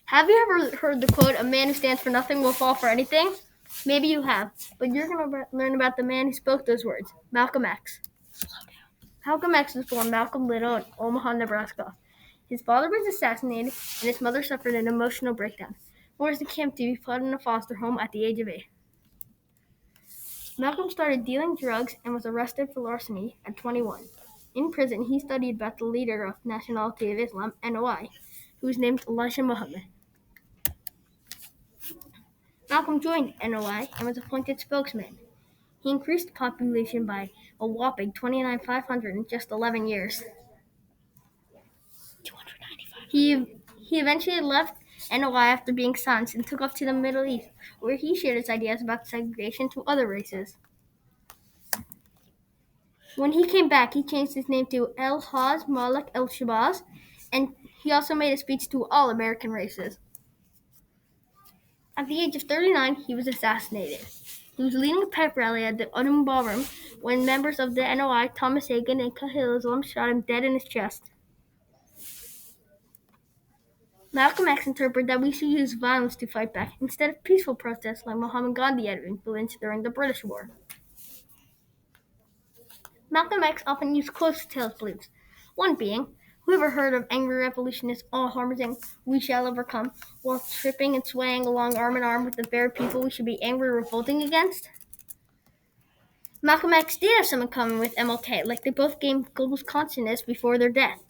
Have you ever heard the quote, "A man who stands for nothing will fall for anything"? Maybe you have, but you're going to learn about the man who spoke those words, Malcolm X. Malcolm X was born Malcolm Little in Omaha, Nebraska. His father was assassinated, and his mother suffered an emotional breakdown. Forced in camp to be put in a foster home at the age of 8. Malcolm started dealing drugs and was arrested for larceny at 21. In prison, he studied about the leader of Nationality of Islam, NOI, who was named Elijah Muhammad. Malcolm joined NOI and was appointed spokesman. He increased the population by a whopping 29,500 in just 11 years. He eventually left NOI after being silenced and took off to the Middle East, where he shared his ideas about segregation to other races. When he came back, he changed his name to El-Haj Malik El-Shabazz, and he also made a speech to all American races. At the age of 39, he was assassinated. He was leading a pep rally at the Udom Ballroom when members of the NOI, Thomas Hagen and Kahil Islam, shot him dead in his chest. Malcolm X interpreted that we should use violence to fight back instead of peaceful protests like Mahatma Gandhi had influenced during the British War. Malcolm X often used close to his beliefs, one being, whoever heard of angry revolutionists all harnessing "we shall overcome" while tripping and swaying along arm in arm with the very people we should be angry revolting against? Malcolm X did have some in common with MLK, like they both gained global consciousness before their death,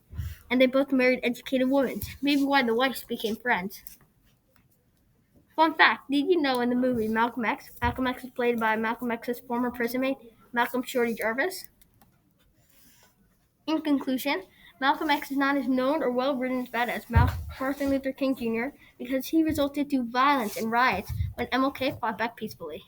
and they both married educated women, maybe why the wives became friends. Fun fact, did you know in the movie Malcolm X is played by Malcolm X's former prison mate, Malcolm Shorty Jarvis? In conclusion, Malcolm X is not as known or well-written as bad as Martin Luther King Jr. because he resulted to violence and riots when MLK fought back peacefully.